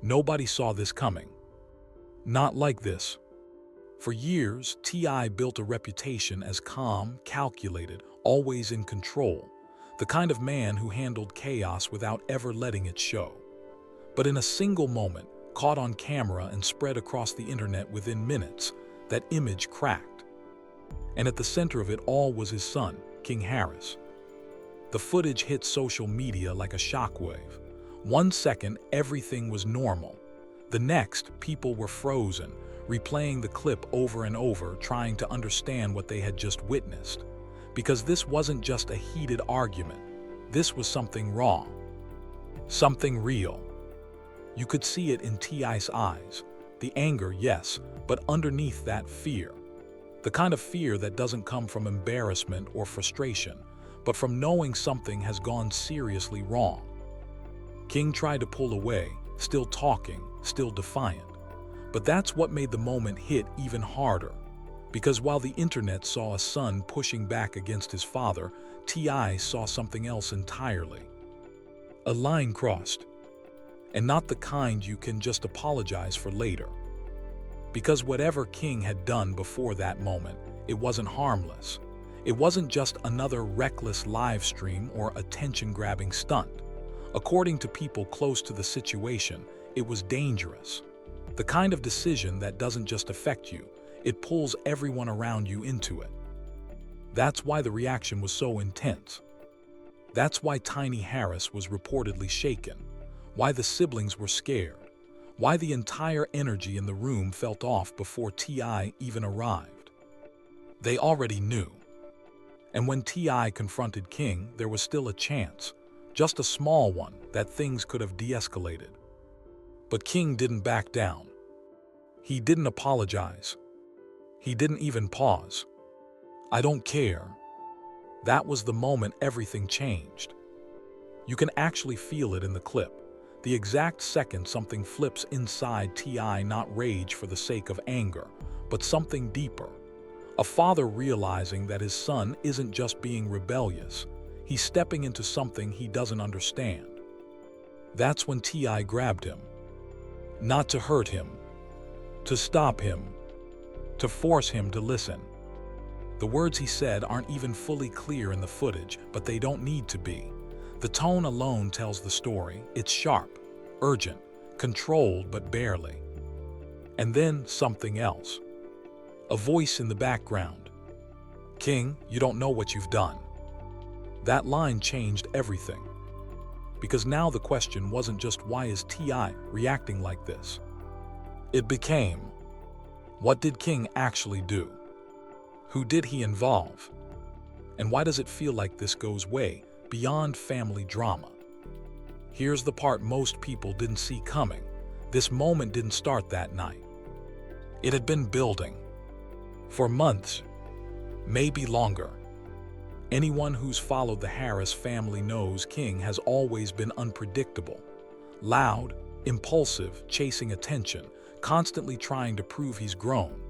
Nobody saw this coming. Not like this. For years, T.I. built a reputation as calm, calculated, always in control, the kind of man who handled chaos without ever letting it show. But in a single moment, caught on camera and spread across the internet within minutes, that image cracked. And at the center of it all was his son, King Harris. The footage hit social media like a shockwave. 1 second, everything was normal. The next, people were frozen, replaying the clip over and over, trying to understand what they had just witnessed. Because this wasn't just a heated argument. This was something raw. Something real. You could see it in T.I.'s eyes. The anger, yes, but underneath that, fear. The kind of fear that doesn't come from embarrassment or frustration, but from knowing something has gone seriously wrong. King tried to pull away, still talking, still defiant. But that's what made the moment hit even harder. Because while the internet saw a son pushing back against his father, T.I. saw something else entirely. A line crossed. And not the kind you can just apologize for later. Because whatever King had done before that moment, it wasn't harmless. It wasn't just another reckless live stream or attention-grabbing stunt. According to people close to the situation, it was dangerous. The kind of decision that doesn't just affect you, it pulls everyone around you into it. That's why the reaction was so intense. That's why Tiny Harris was reportedly shaken. Why the siblings were scared. Why the entire energy in the room felt off before T.I. even arrived. They already knew. And when T.I. confronted King, there was still a chance, just a small one, that things could have de-escalated. But King didn't back down. He didn't apologize. He didn't even pause. I don't care. That was the moment everything changed. You can actually feel it in the clip. The exact second something flips inside T.I., not rage for the sake of anger, but something deeper. A father realizing that his son isn't just being rebellious, he's stepping into something he doesn't understand. That's when T.I. grabbed him. Not to hurt him, to stop him, to force him to listen. The words he said aren't even fully clear in the footage, but they don't need to be. The tone alone tells the story. It's sharp, urgent, controlled, but barely. And then something else. A voice in the background. King, you don't know what you've done. That line changed everything. Because now the question wasn't just why is T.I. reacting like this? It became, what did King actually do? Who did he involve? And why does it feel like this goes way beyond family drama? Here's the part most people didn't see coming. This moment didn't start that night. It had been building. For months, maybe longer. Anyone who's followed the Harris family knows King has always been unpredictable. Loud, impulsive, chasing attention, constantly trying to prove he's grown.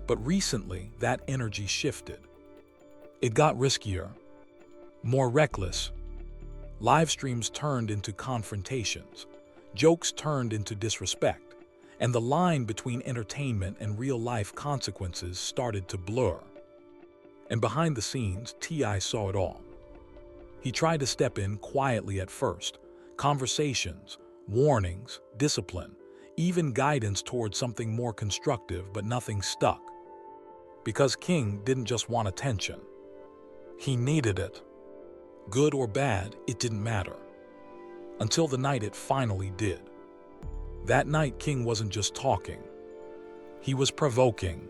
But recently, that energy shifted. It got riskier, more reckless. Live streams turned into confrontations. Jokes turned into disrespect. And the line between entertainment and real-life consequences started to blur. And behind the scenes, T.I. saw it all. He tried to step in quietly at first. Conversations, warnings, discipline, even guidance towards something more constructive, but nothing stuck. Because King didn't just want attention. He needed it. Good or bad, it didn't matter. Until the night it finally did. That night, King wasn't just talking. He was provoking,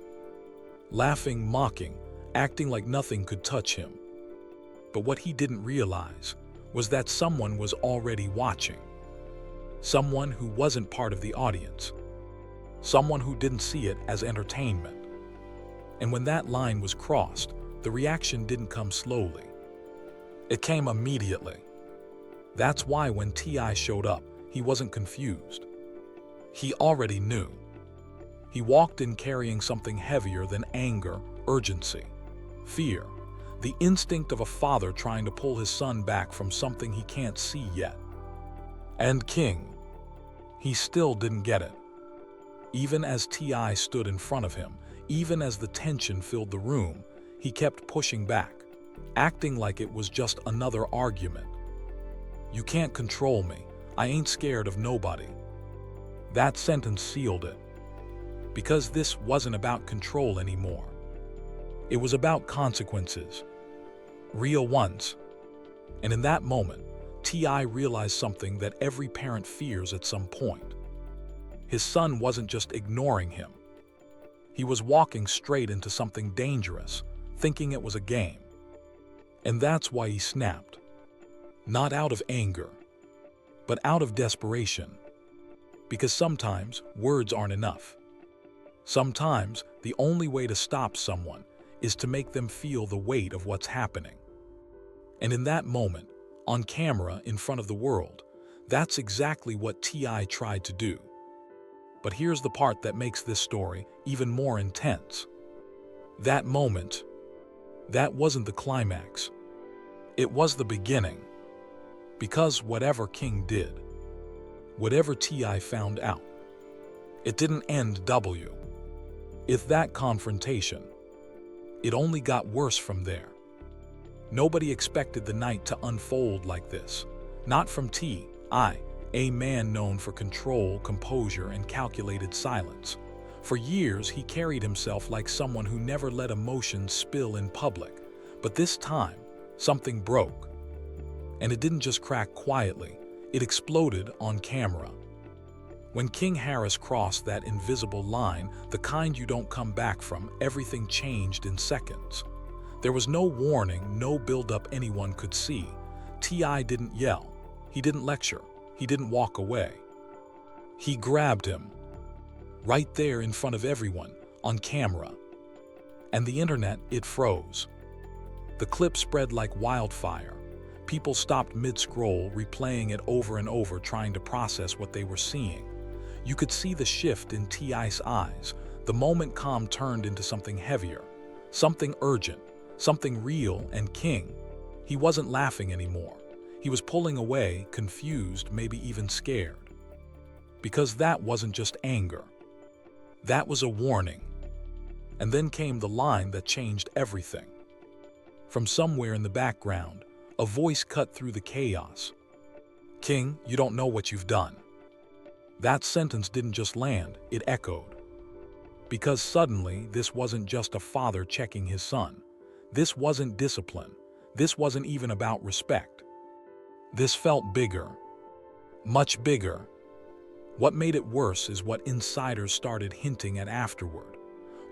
laughing, mocking, acting like nothing could touch him. But what he didn't realize was that someone was already watching. Someone who wasn't part of the audience. Someone who didn't see it as entertainment. And when that line was crossed, the reaction didn't come slowly. It came immediately. That's why when T.I. showed up, he wasn't confused. He already knew. He walked in carrying something heavier than anger, urgency, fear, the instinct of a father trying to pull his son back from something he can't see yet. And King, He still didn't get it. Even as T.I. stood in front of him, even as the tension filled the room, he kept pushing back, acting like it was just another argument. "You can't control me. I ain't scared of nobody." That sentence sealed it. Because this wasn't about control anymore. It was about consequences. Real ones. And in that moment, T.I. realized something that every parent fears at some point. His son wasn't just ignoring him. He was walking straight into something dangerous, thinking it was a game. And that's why he snapped. Not out of anger, but out of desperation. Because sometimes words aren't enough. Sometimes the only way to stop someone is to make them feel the weight of what's happening. And in that moment, on camera in front of the world, that's exactly what T.I. tried to do. But here's the part that makes this story even more intense. That moment, that wasn't the climax. It was the beginning. Because whatever King did, whatever T.I. found out, it didn't end W. If that confrontation, it only got worse from there. Nobody expected the night to unfold like this. Not from T.I., a man known for control, composure, and calculated silence. For years, he carried himself like someone who never let emotions spill in public. But this time, something broke. And it didn't just crack quietly, it exploded on camera. When King Harris crossed that invisible line, the kind you don't come back from, everything changed in seconds. There was no warning, no build-up anyone could see. T.I. didn't yell, he didn't lecture, he didn't walk away. He grabbed him, right there in front of everyone, on camera. And the internet, it froze. The clip spread like wildfire. People stopped mid-scroll, replaying it over and over, trying to process what they were seeing. You could see the shift in T.I.'s eyes. The moment calm turned into something heavier, something urgent, something real. And King, he wasn't laughing anymore. He was pulling away, confused, maybe even scared. Because that wasn't just anger. That was a warning. And then came the line that changed everything. From somewhere in the background, a voice cut through the chaos. "King, you don't know what you've done." That sentence didn't just land, it echoed. Because suddenly, this wasn't just a father checking his son. This wasn't discipline. This wasn't even about respect. This felt bigger. Much bigger. What made it worse is what insiders started hinting at afterward.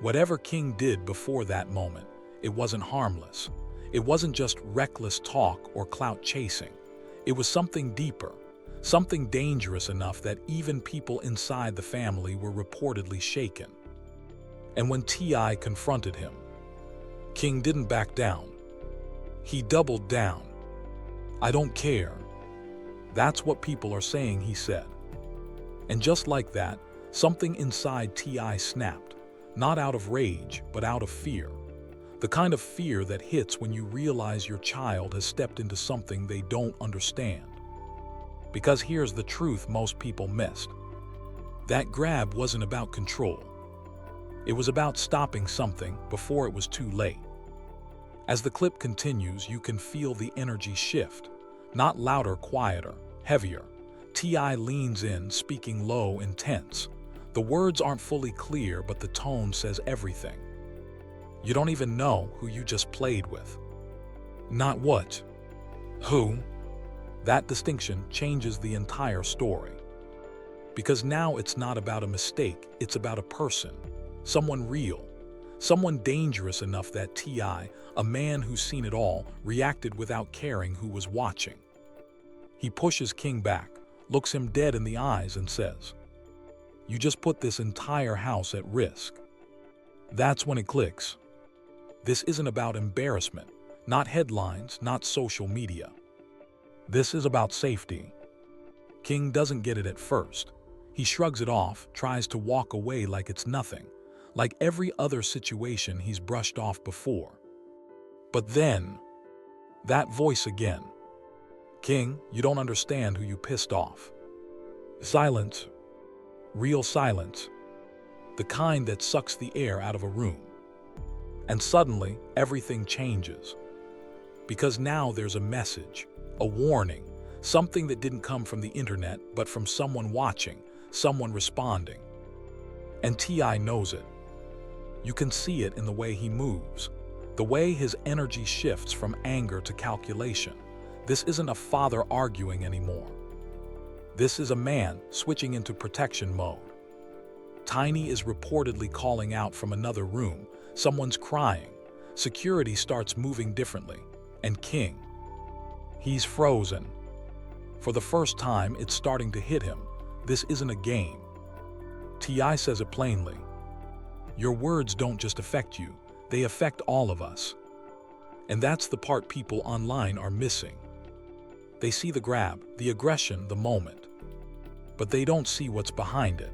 Whatever King did before that moment, it wasn't harmless. It wasn't just reckless talk or clout chasing. It was something deeper. Something dangerous enough that even people inside the family were reportedly shaken. And when T.I. confronted him, King didn't back down. He doubled down. "I don't care. That's what people are saying," he said. And just like that, something inside T.I. snapped, not out of rage, but out of fear. The kind of fear that hits when you realize your child has stepped into something they don't understand. Because here's the truth most people missed. That grab wasn't about control. It was about stopping something before it was too late. As the clip continues, you can feel the energy shift. Not louder, quieter, heavier. T.I. leans in, speaking low, intense. The words aren't fully clear, but the tone says everything. You don't even know who you just played with. Not what. Who. That distinction changes the entire story. Because now it's not about a mistake, it's about a person. Someone real. Someone dangerous enough that T.I., a man who's seen it all, reacted without caring who was watching. He pushes King back, looks him dead in the eyes and says, "You just put this entire house at risk." That's when it clicks. This isn't about embarrassment, not headlines, not social media. This is about safety. King doesn't get it at first. He shrugs it off, tries to walk away like it's nothing, like every other situation he's brushed off before. But then, that voice again. "King, you don't understand who you pissed off." Silence. Real silence. The kind that sucks the air out of a room. And suddenly, everything changes. Because now there's a message, a warning, something that didn't come from the internet, but from someone watching, someone responding. And T.I. knows it. You can see it in the way he moves, the way his energy shifts from anger to calculation. This isn't a father arguing anymore. This is a man switching into protection mode. Tiny is reportedly calling out from another room. Someone's crying. Security starts moving differently. And King, he's frozen. For the first time, it's starting to hit him. This isn't a game. T.I. says it plainly. Your words don't just affect you, they affect all of us. And that's the part people online are missing. They see the grab, the aggression, the moment. But they don't see what's behind it.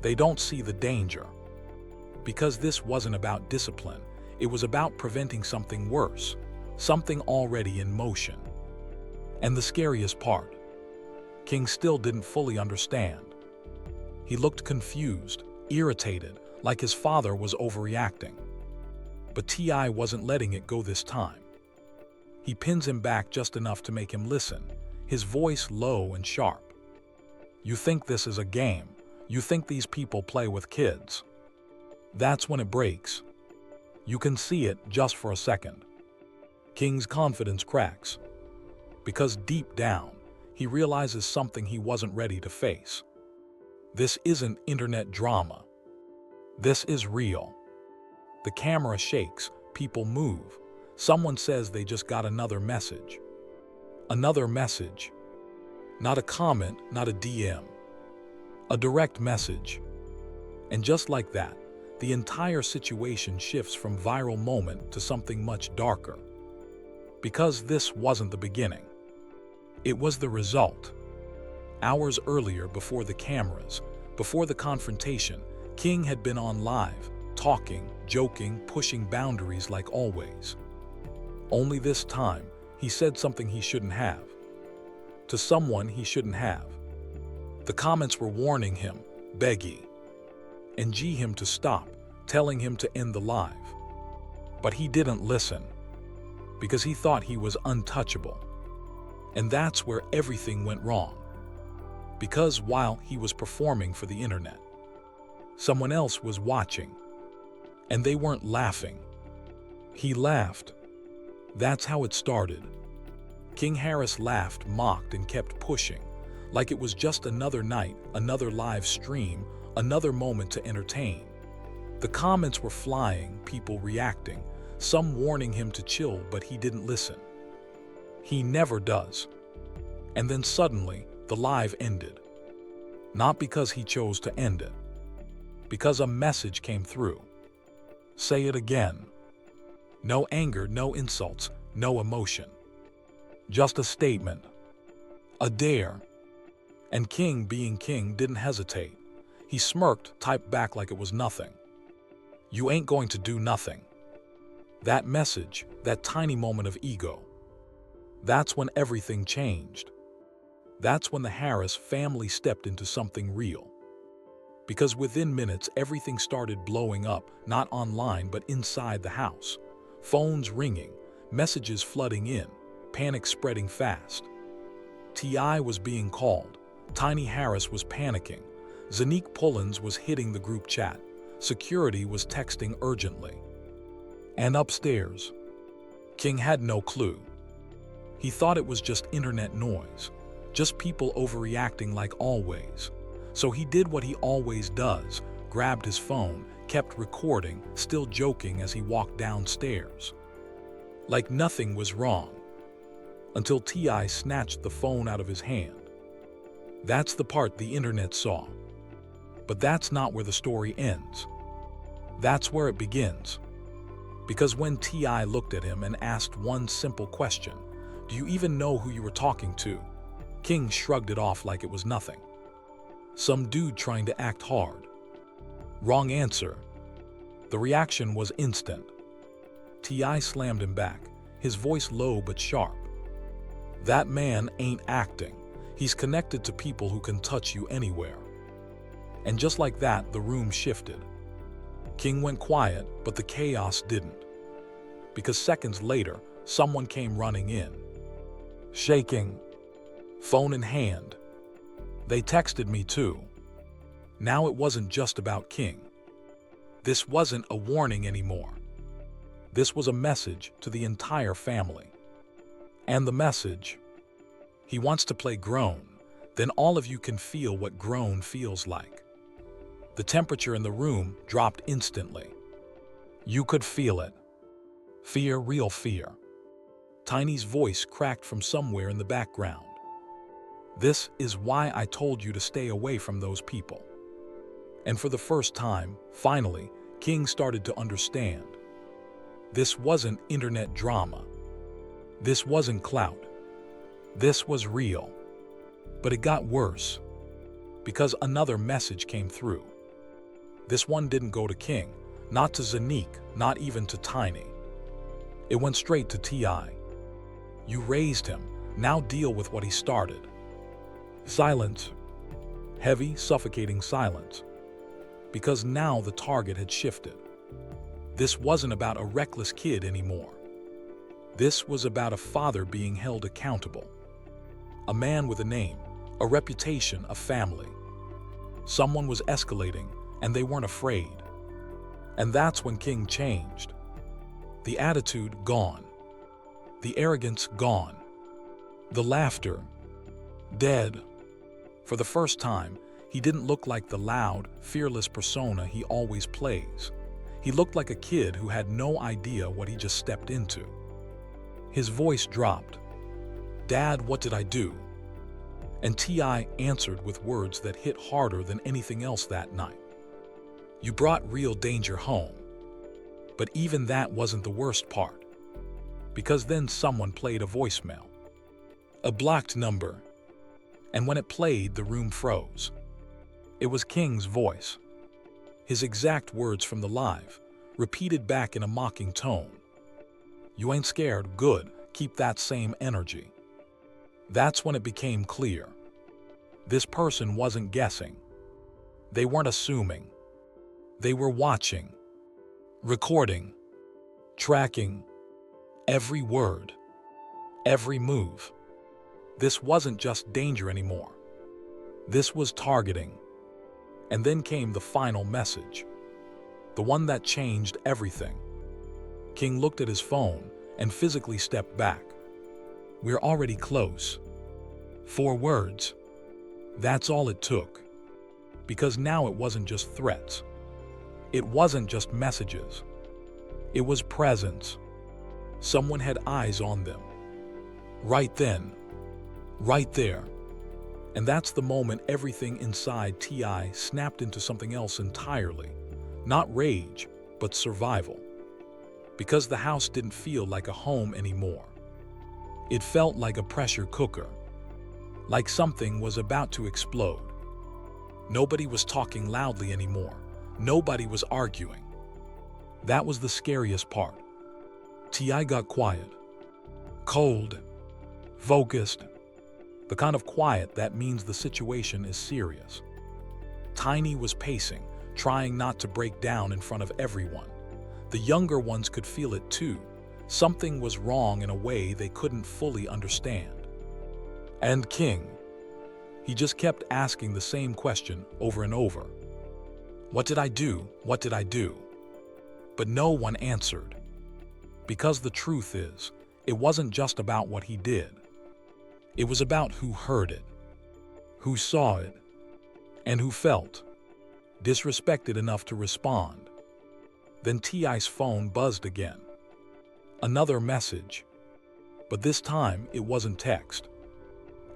They don't see the danger. Because this wasn't about discipline, it was about preventing something worse, something already in motion. And the scariest part, King still didn't fully understand. He looked confused, irritated, like his father was overreacting. But T.I. wasn't letting it go this time. He pins him back just enough to make him listen, his voice low and sharp. You think this is a game? You think these people play with kids? That's when it breaks. You can see it just for a second. King's confidence cracks. Because deep down, he realizes something he wasn't ready to face. This isn't internet drama. This is real. The camera shakes, people move. Someone says they just got another message. Another message. Not a comment, not a DM. A direct message. And just like that, the entire situation shifts from viral moment to something much darker. Because this wasn't the beginning. It was the result. Hours earlier, before the cameras, before the confrontation, King had been on live, talking, joking, pushing boundaries like always. Only this time, he said something he shouldn't have. To someone he shouldn't have. The comments were warning him, begging him to stop, telling him to end the live. But he didn't listen. Because he thought he was untouchable. And that's where everything went wrong. Because while he was performing for the internet, someone else was watching. And they weren't laughing. He laughed. That's how it started. King Harris laughed, mocked, and kept pushing, like it was just another night, another live stream, another moment to entertain. The comments were flying, people reacting, some warning him to chill, but he didn't listen. He never does. And then suddenly, the live ended. Not because he chose to end it. Because a message came through. Say it again. No anger, no insults, no emotion. Just a statement. A dare. And King, being King, didn't hesitate. He smirked, typed back like it was nothing. You ain't going to do nothing. That message, that tiny moment of ego. That's when everything changed. That's when the Harris family stepped into something real. Because within minutes, everything started blowing up, not online, but inside the house. Phones ringing, messages flooding in, panic spreading fast. T.I. was being called. Tiny Harris was panicking. Zanique Pullins was hitting the group chat. Security was texting urgently. And upstairs, King had no clue. He thought it was just internet noise, just people overreacting like always. So he did what he always does, grabbed his phone, kept recording, still joking as he walked downstairs. Like nothing was wrong. Until T.I. snatched the phone out of his hand. That's the part the internet saw. But that's not where the story ends. That's where it begins. Because when T.I. looked at him and asked one simple question, "Do you even know who you were talking to?" King shrugged it off like it was nothing. Some dude trying to act hard. Wrong answer. The reaction was instant. T.I. slammed him back, his voice low but sharp. That man ain't acting. He's connected to people who can touch you anywhere. And just like that, the room shifted. King went quiet, but the chaos didn't. Because seconds later, someone came running in. Shaking, phone in hand. They texted me too. Now it wasn't just about King. This wasn't a warning anymore. This was a message to the entire family. And the message: he wants to play grown, then all of you can feel what grown feels like. The temperature in the room dropped instantly. You could feel it. Fear, real fear. Tiny's voice cracked from somewhere in the background. This is why I told you to stay away from those people. And for the first time, finally, King started to understand. This wasn't internet drama. This wasn't clout. This was real. But it got worse, because another message came through. This one didn't go to King, not to Zanique, not even to Tiny. It went straight to T.I. You raised him, now deal with what he started. Silence. Heavy, suffocating silence. Because now the target had shifted. This wasn't about a reckless kid anymore. This was about a father being held accountable. A man with a name, a reputation, a family. Someone was escalating, and they weren't afraid. And that's when King changed. The attitude gone. The arrogance gone. The laughter dead. For the first time, he didn't look like the loud, fearless persona he always plays. He looked like a kid who had no idea what he just stepped into. His voice dropped. Dad, what did I do? And T.I. answered with words that hit harder than anything else that night. You brought real danger home. But even that wasn't the worst part. Because then someone played a voicemail. A blocked number. And when it played, the room froze. It was King's voice. His exact words from the live, repeated back in a mocking tone. You ain't scared, good, keep that same energy. That's when it became clear. This person wasn't guessing. They weren't assuming. They were watching, recording, tracking every word, every move. This wasn't just danger anymore. This was targeting. And then came the final message, the one that changed everything. King looked at his phone and physically stepped back. We're already close. 4 words. That's all it took. Because now it wasn't just threats. It wasn't just messages. It was presence. Someone had eyes on them. Right then. Right there. And that's the moment everything inside T.I. snapped into something else entirely. Not rage, but survival. Because the house didn't feel like a home anymore. It felt like a pressure cooker. Like something was about to explode. Nobody was talking loudly anymore. Nobody was arguing. That was the scariest part. T.I. got quiet. Cold. Focused. The kind of quiet that means the situation is serious. Tiny was pacing, trying not to break down in front of everyone. The younger ones could feel it too. Something was wrong in a way they couldn't fully understand. And King, he just kept asking the same question over and over. What did I do? What did I do? But no one answered. Because the truth is, it wasn't just about what he did. It was about who heard it, who saw it, and who felt disrespected enough to respond. Then T.I.'s phone buzzed again. Another message. But this time it wasn't text.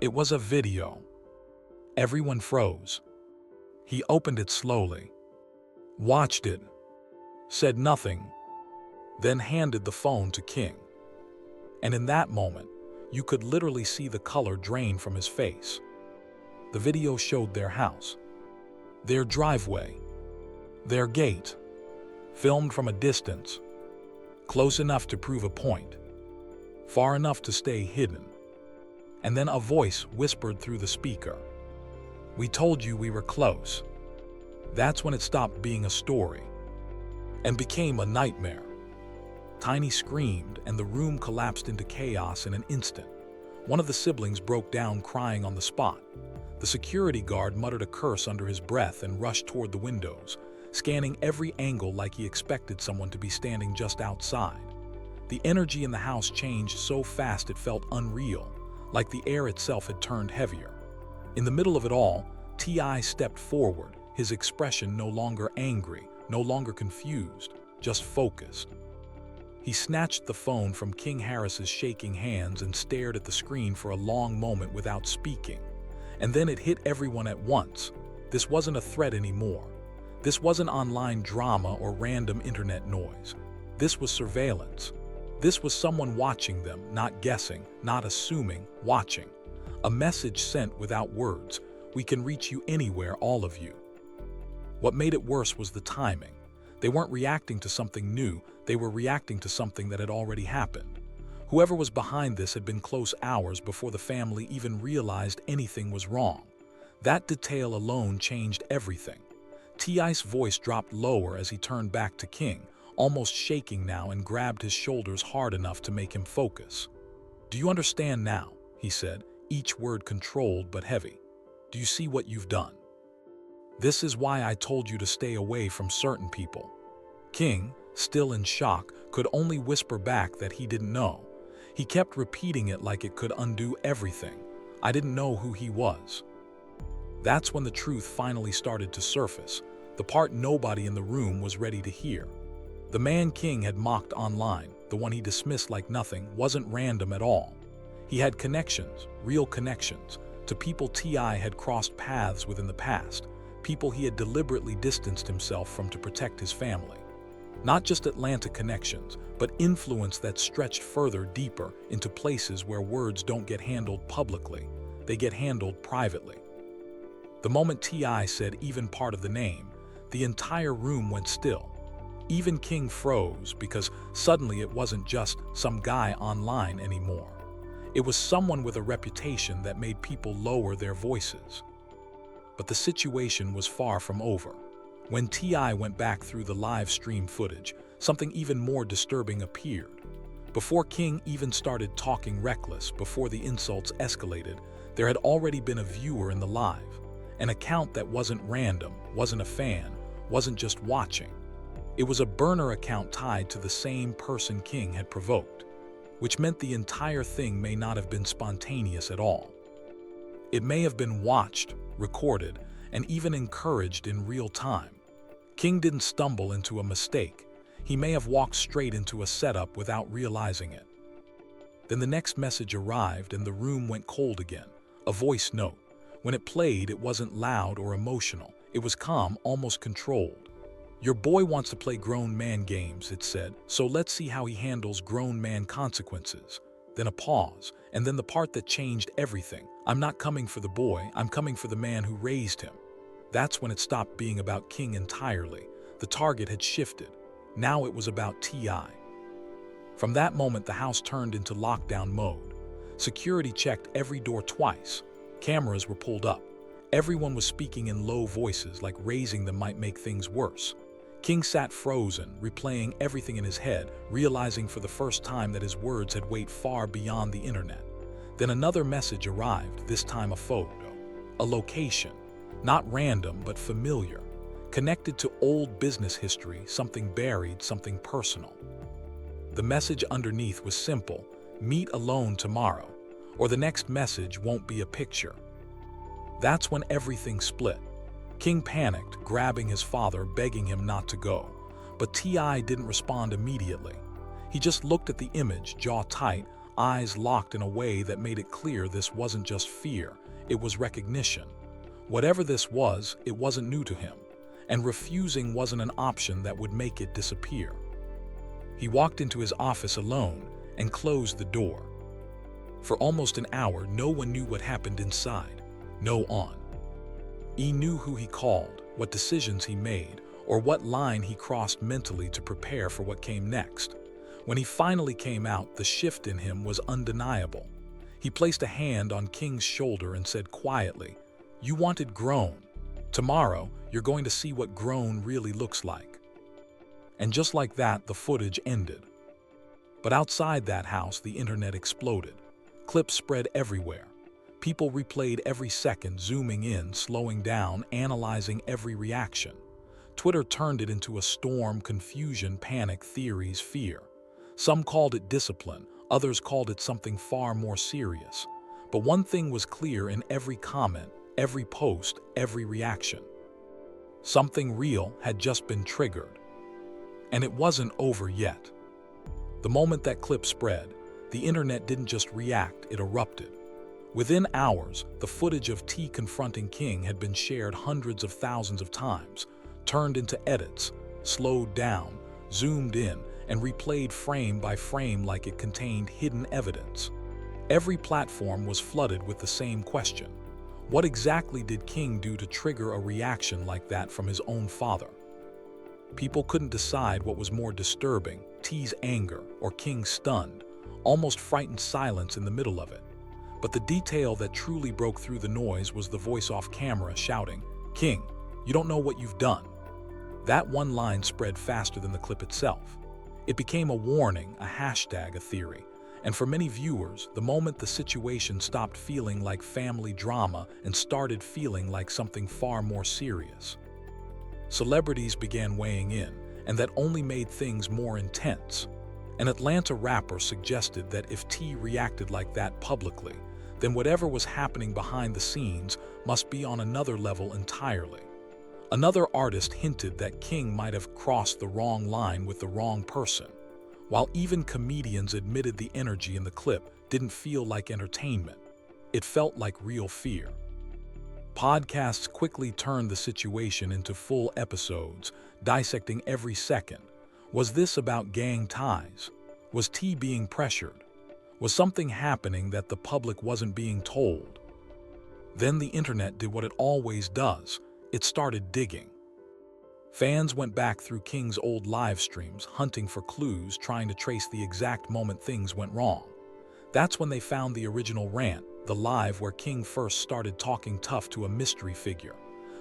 It was a video. Everyone froze. He opened it slowly, watched it, said nothing, then handed the phone to King. And in that moment, you could literally see the color drain from his face. The video showed their house, their driveway, their gate, filmed from a distance, close enough to prove a point, far enough to stay hidden. And then a voice whispered through the speaker. We told you we were close. That's when it stopped being a story and became a nightmare. Tiny screamed, and the room collapsed into chaos in an instant. One of the siblings broke down crying on the spot. The security guard muttered a curse under his breath and rushed toward the windows, scanning every angle like he expected someone to be standing just outside. The energy in the house changed so fast it felt unreal, like the air itself had turned heavier. In the middle of it all, T.I. stepped forward, his expression no longer angry, no longer confused, just focused. He snatched the phone from King Harris's shaking hands and stared at the screen for a long moment without speaking. And then it hit everyone at once. This wasn't a threat anymore. This wasn't online drama or random internet noise. This was surveillance. This was someone watching them, not guessing, not assuming, watching. A message sent without words. We can reach you anywhere, all of you. What made it worse was the timing. They weren't reacting to something new, they were reacting to something that had already happened. Whoever was behind this had been close hours before the family even realized anything was wrong. That detail alone changed everything. T.I.'s voice dropped lower as he turned back to King, almost shaking now, and grabbed his shoulders hard enough to make him focus. "Do you understand now?" he said, each word controlled but heavy. "Do you see what you've done? This is why I told you to stay away from certain people." King, still in shock, could only whisper back that he didn't know. He kept repeating it like it could undo everything. "I didn't know who he was." That's when the truth finally started to surface, the part nobody in the room was ready to hear. The man King had mocked online, the one he dismissed like nothing, wasn't random at all. He had connections, real connections, to people T.I. had crossed paths with in the past, people he had deliberately distanced himself from to protect his family. Not just Atlantic connections, but influence that stretched further, deeper, into places where words don't get handled publicly, they get handled privately. The moment T.I. said even part of the name, the entire room went still. Even King froze, because suddenly it wasn't just some guy online anymore. It was someone with a reputation that made people lower their voices. But the situation was far from over. When T.I. went back through the live stream footage, something even more disturbing appeared. Before King even started talking reckless, before the insults escalated, there had already been a viewer in the live. An account that wasn't random, wasn't a fan, wasn't just watching. It was a burner account tied to the same person King had provoked, which meant the entire thing may not have been spontaneous at all. It may have been watched, recorded, and even encouraged in real time. King didn't stumble into a mistake. He may have walked straight into a setup without realizing it. Then the next message arrived and the room went cold again, a voice note. When it played, it wasn't loud or emotional. It was calm, almost controlled. "Your boy wants to play grown man games," it said, "so let's see how he handles grown man consequences." Then a pause, and then the part that changed everything. "I'm not coming for the boy, I'm coming for the man who raised him." That's when it stopped being about King entirely. The target had shifted. Now it was about T.I. From that moment, the house turned into lockdown mode. Security checked every door twice. Cameras were pulled up. Everyone was speaking in low voices, like raising them might make things worse. King sat frozen, replaying everything in his head, realizing for the first time that his words had weight far beyond the internet. Then another message arrived, this time a photo, a location, not random but familiar, connected to old business history, something buried, something personal. The message underneath was simple: "Meet alone tomorrow, or the next message won't be a picture." That's when everything split. King panicked, grabbing his father, begging him not to go. But T.I. didn't respond immediately. He just looked at the image, jaw tight, eyes locked in a way that made it clear this wasn't just fear, it was recognition. Whatever this was, it wasn't new to him, and refusing wasn't an option that would make it disappear. He walked into his office alone and closed the door. For almost an hour, no one knew what happened inside. No one. He knew who he called, what decisions he made, or what line he crossed mentally to prepare for what came next. When he finally came out, the shift in him was undeniable. He placed a hand on King's shoulder and said quietly, "You wanted grown. Tomorrow, you're going to see what grown really looks like. And just like that, the footage ended. But outside that house, the internet exploded. Clips spread everywhere. People replayed every second, zooming in, slowing down, analyzing every reaction. Twitter turned it into a storm: confusion, panic, theories, fear. Some called it discipline, others called it something far more serious. But one thing was clear in every comment, every post, every reaction. Something real had just been triggered. And it wasn't over yet. The moment that clip spread, the internet didn't just react, it erupted. Within hours, the footage of T confronting King had been shared hundreds of thousands of times, turned into edits, slowed down, zoomed in, and replayed frame by frame like it contained hidden evidence. Every platform was flooded with the same question: what exactly did King do to trigger a reaction like that from his own father? People couldn't decide what was more disturbing, T's anger or King's stunned, almost frightened silence in the middle of it. But the detail that truly broke through the noise was the voice off camera shouting, "King, you don't know what you've done." That one line spread faster than the clip itself. It became a warning, a hashtag, a theory. And for many viewers, the moment the situation stopped feeling like family drama and started feeling like something far more serious. Celebrities began weighing in, and that only made things more intense. An Atlanta rapper suggested that if T reacted like that publicly, then whatever was happening behind the scenes must be on another level entirely. Another artist hinted that King might have crossed the wrong line with the wrong person, while even comedians admitted the energy in the clip didn't feel like entertainment. It felt like real fear. Podcasts quickly turned the situation into full episodes, dissecting every second. Was this about gang ties? Was T being pressured? Was something happening that the public wasn't being told? Then the internet did what it always does. It started digging. Fans went back through King's old live streams, hunting for clues, trying to trace the exact moment things went wrong. That's when they found the original rant, the live where King first started talking tough to a mystery figure.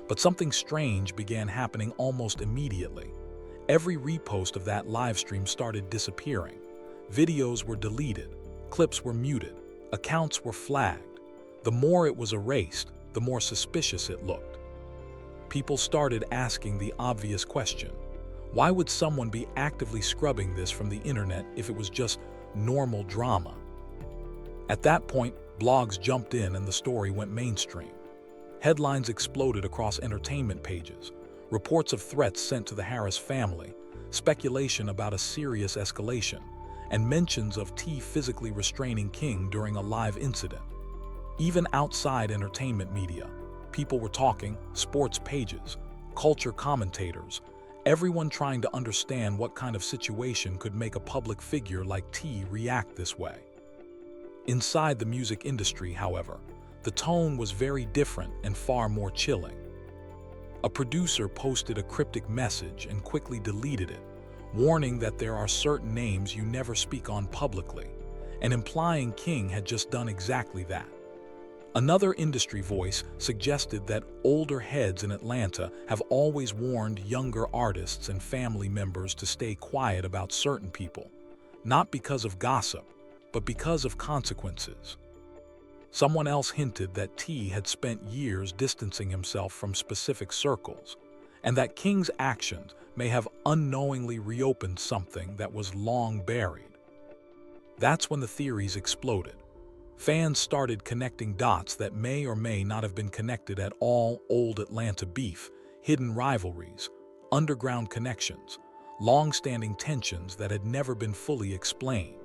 But something strange began happening almost immediately. Every repost of that live stream started disappearing. Videos were deleted, clips were muted, accounts were flagged. The more it was erased, the more suspicious it looked. People started asking the obvious question: why would someone be actively scrubbing this from the internet if it was just normal drama? At that point, blogs jumped in and the story went mainstream. Headlines exploded across entertainment pages, reports of threats sent to the Harris family, speculation about a serious escalation, and mentions of T physically restraining King during a live incident. Even outside entertainment media, people were talking, sports pages, culture commentators, everyone trying to understand what kind of situation could make a public figure like T react this way. Inside the music industry, however, the tone was very different and far more chilling. A producer posted a cryptic message and quickly deleted it, warning that there are certain names you never speak on publicly, and implying King had just done exactly that. Another industry voice suggested that older heads in Atlanta have always warned younger artists and family members to stay quiet about certain people, not because of gossip, but because of consequences. Someone else hinted that T had spent years distancing himself from specific circles, and that King's actions may have unknowingly reopened something that was long buried. That's when the theories exploded. Fans started connecting dots that may or may not have been connected at all: old Atlanta beef, hidden rivalries, underground connections, long-standing tensions that had never been fully explained.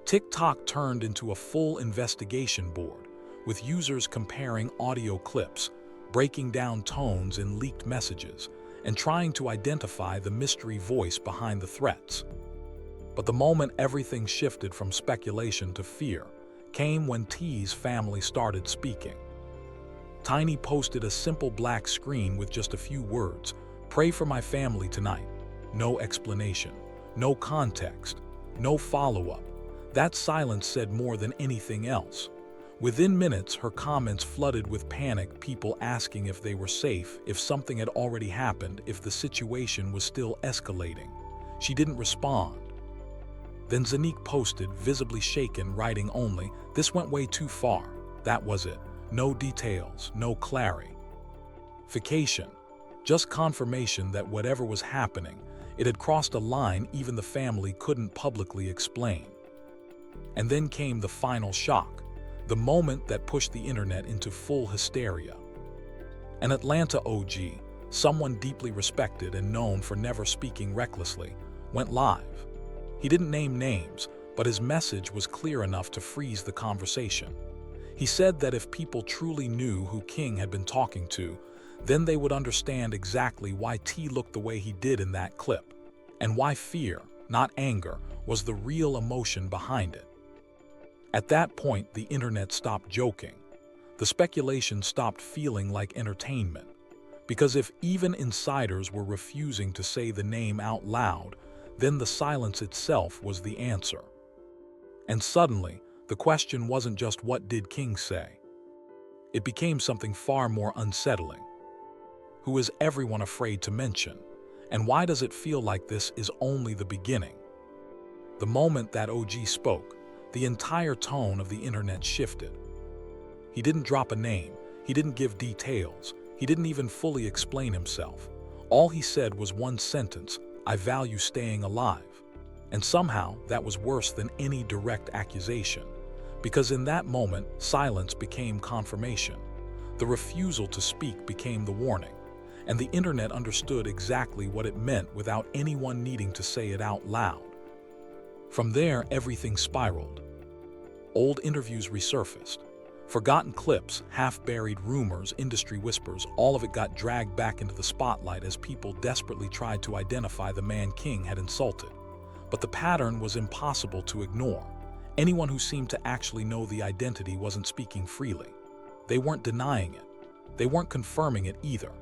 TikTok turned into a full investigation board, with users comparing audio clips, breaking down tones in leaked messages, and trying to identify the mystery voice behind the threats. But the moment everything shifted from speculation to fear came when T's family started speaking. Tiny posted a simple black screen with just a few words: "Pray for my family tonight." No explanation, no context, no follow-up. That silence said more than anything else. Within minutes, her comments flooded with panic, people asking if they were safe, if something had already happened, if the situation was still escalating. She didn't respond. Then Zanique posted, visibly shaken, writing only, "This went way too far." That was it. No details, no clarification. Just confirmation that whatever was happening, it had crossed a line even the family couldn't publicly explain. And then came the final shock, the moment that pushed the internet into full hysteria. An Atlanta OG, someone deeply respected and known for never speaking recklessly, went live. He didn't name names, but his message was clear enough to freeze the conversation. He said that if people truly knew who King had been talking to, then they would understand exactly why T looked the way he did in that clip, and why fear, not anger, was the real emotion behind it. At that point, the internet stopped joking. The speculation stopped feeling like entertainment. Because if even insiders were refusing to say the name out loud, then the silence itself was the answer. And suddenly, the question wasn't just what did King say. It became something far more unsettling. Who is everyone afraid to mention? And why does it feel like this is only the beginning? The moment that OG spoke, the entire tone of the internet shifted. He didn't drop a name, he didn't give details, he didn't even fully explain himself. All he said was one sentence, "I value staying alive." And somehow that was worse than any direct accusation, because in that moment, silence became confirmation. The refusal to speak became the warning, and the internet understood exactly what it meant without anyone needing to say it out loud. From there, everything spiraled. Old interviews resurfaced. Forgotten clips, half-buried rumors, industry whispers, all of it got dragged back into the spotlight as people desperately tried to identify the man King had insulted. But the pattern was impossible to ignore. Anyone who seemed to actually know the identity wasn't speaking freely. They weren't denying it. They weren't confirming it either.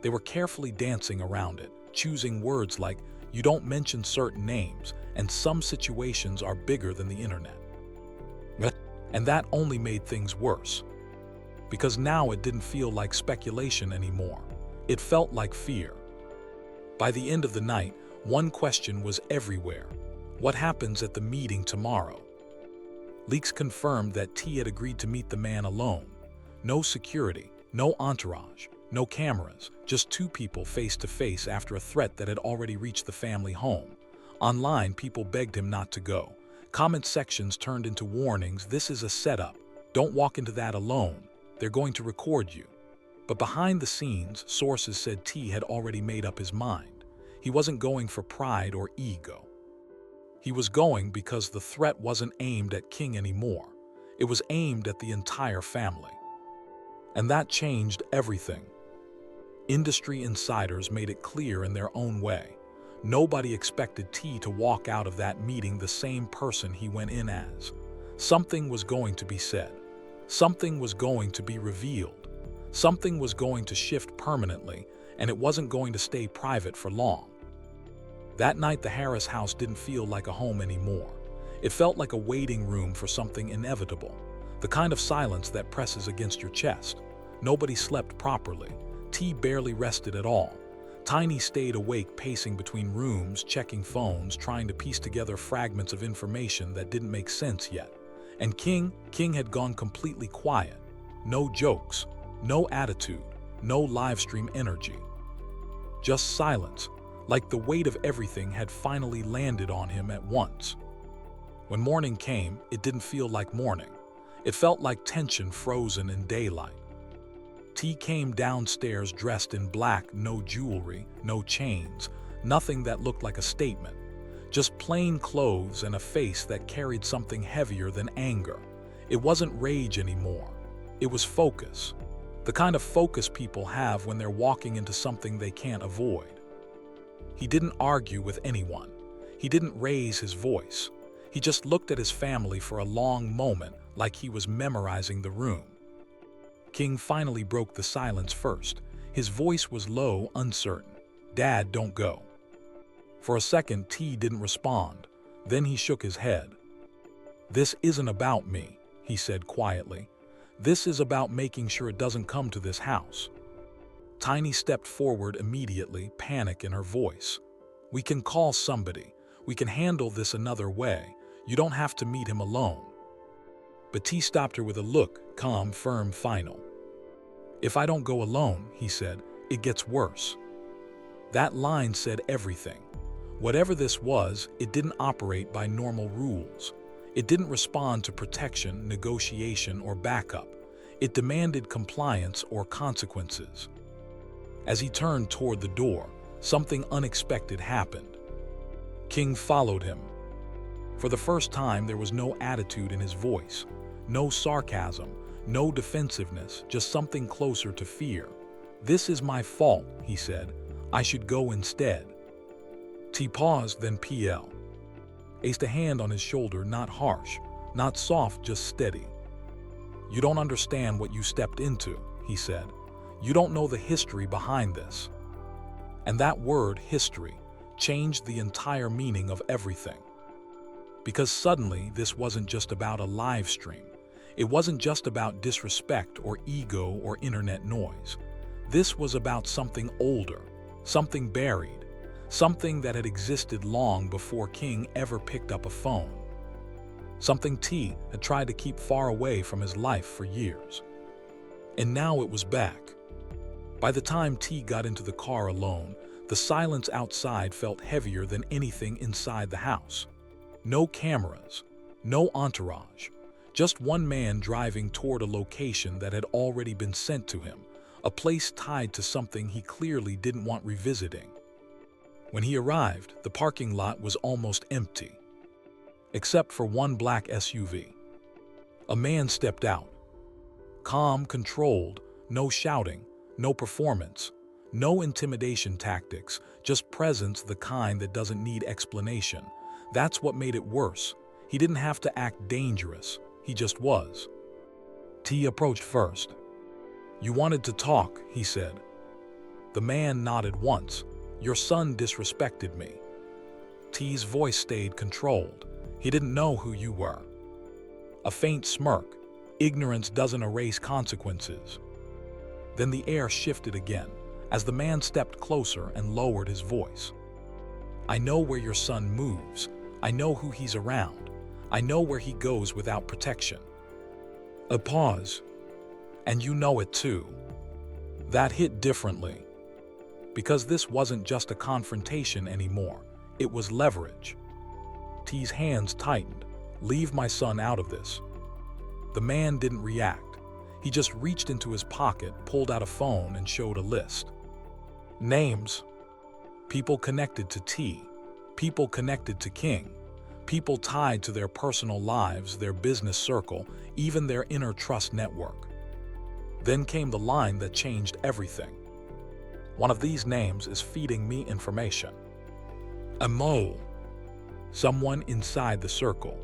They were carefully dancing around it, choosing words like, "You don't mention certain names," and "some situations are bigger than the internet." And that only made things worse. Because now it didn't feel like speculation anymore. It felt like fear. By the end of the night, one question was everywhere. What happens at the meeting tomorrow? Leaks confirmed that T had agreed to meet the man alone. No security, no entourage, no cameras, just two people face to face after a threat that had already reached the family home. Online, people begged him not to go. Comment sections turned into warnings, "This is a setup. Don't walk into that alone. They're going to record you." But behind the scenes, sources said T had already made up his mind. He wasn't going for pride or ego. He was going because the threat wasn't aimed at King anymore. It was aimed at the entire family. And that changed everything. Industry insiders made it clear in their own way. Nobody expected T to walk out of that meeting the same person he went in as. Something was going to be said. Something was going to be revealed. Something was going to shift permanently, and it wasn't going to stay private for long. That night, the Harris house didn't feel like a home anymore. It felt like a waiting room for something inevitable. The kind of silence that presses against your chest. Nobody slept properly. T barely rested at all. Tiny stayed awake, pacing between rooms, checking phones, trying to piece together fragments of information that didn't make sense yet. And King had gone completely quiet. No jokes, no attitude, no live stream energy. Just silence, like the weight of everything had finally landed on him at once. When morning came, it didn't feel like morning. It felt like tension frozen in daylight. T came downstairs dressed in black, no jewelry, no chains, nothing that looked like a statement. Just plain clothes and a face that carried something heavier than anger. It wasn't rage anymore. It was focus. The kind of focus people have when they're walking into something they can't avoid. He didn't argue with anyone. He didn't raise his voice. He just looked at his family for a long moment, like he was memorizing the room. King finally broke the silence first. His voice was low, uncertain. "Dad, don't go." For a second, T didn't respond. Then he shook his head. "This isn't about me," he said quietly. This is about making sure it doesn't come to this house. Tiny stepped forward immediately, panic in her voice. We can call somebody. We can handle this another way. You don't have to meet him alone. But T stopped her with a look, calm, firm, final. If I don't go alone, he said, it gets worse. That line said everything. Whatever this was, it didn't operate by normal rules. It didn't respond to protection, negotiation, or backup. It demanded compliance or consequences. As he turned toward the door, something unexpected happened. King followed him. For the first time, there was no attitude in his voice, no sarcasm, no defensiveness, just something closer to fear. This is my fault, he said. I should go instead. T paused, then PL. Aced a hand on his shoulder, not harsh, not soft, just steady. You don't understand what you stepped into, he said. You don't know the history behind this. And that word, history, changed the entire meaning of everything. Because suddenly, this wasn't just about a live stream. It wasn't just about disrespect or ego or internet noise. This was about something older, something buried, something that had existed long before King ever picked up a phone. Something T had tried to keep far away from his life for years. And now it was back. By the time T got into the car alone, the silence outside felt heavier than anything inside the house. No cameras, no entourage, just one man driving toward a location that had already been sent to him, a place tied to something he clearly didn't want revisiting. When he arrived, the parking lot was almost empty, except for one black SUV. A man stepped out. Calm, controlled, no shouting, no performance, no intimidation tactics, just presence, the kind that doesn't need explanation. That's what made it worse. He didn't have to act dangerous. He just was. T approached first. You wanted to talk, he said. The man nodded once. Your son disrespected me. T's voice stayed controlled. He didn't know who you were. A faint smirk. Ignorance doesn't erase consequences. Then the air shifted again, as the man stepped closer and lowered his voice. I know where your son moves. I know who he's around. I know where he goes without protection. A pause. And you know it too. That hit differently. Because this wasn't just a confrontation anymore. It was leverage. T's hands tightened. Leave my son out of this. The man didn't react. He just reached into his pocket, pulled out a phone, and showed a list. Names. People connected to T. People connected to King. People tied to their personal lives, their business circle, even their inner trust network. Then came the line that changed everything. One of these names is feeding me information. A mole. Someone inside the circle.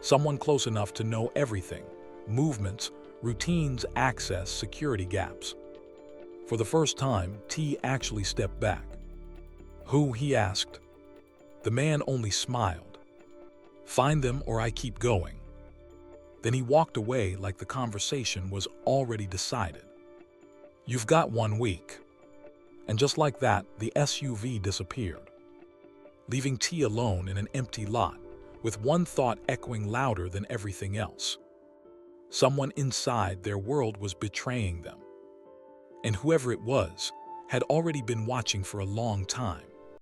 Someone close enough to know everything. Movements, routines, access, security gaps. For the first time, T actually stepped back. Who, he asked. The man only smiled. Find them or I keep going. Then he walked away like the conversation was already decided. You've got 1 week. And just like that, the SUV disappeared, leaving T alone in an empty lot, with one thought echoing louder than everything else. Someone inside their world was betraying them. And whoever it was had already been watching for a long time.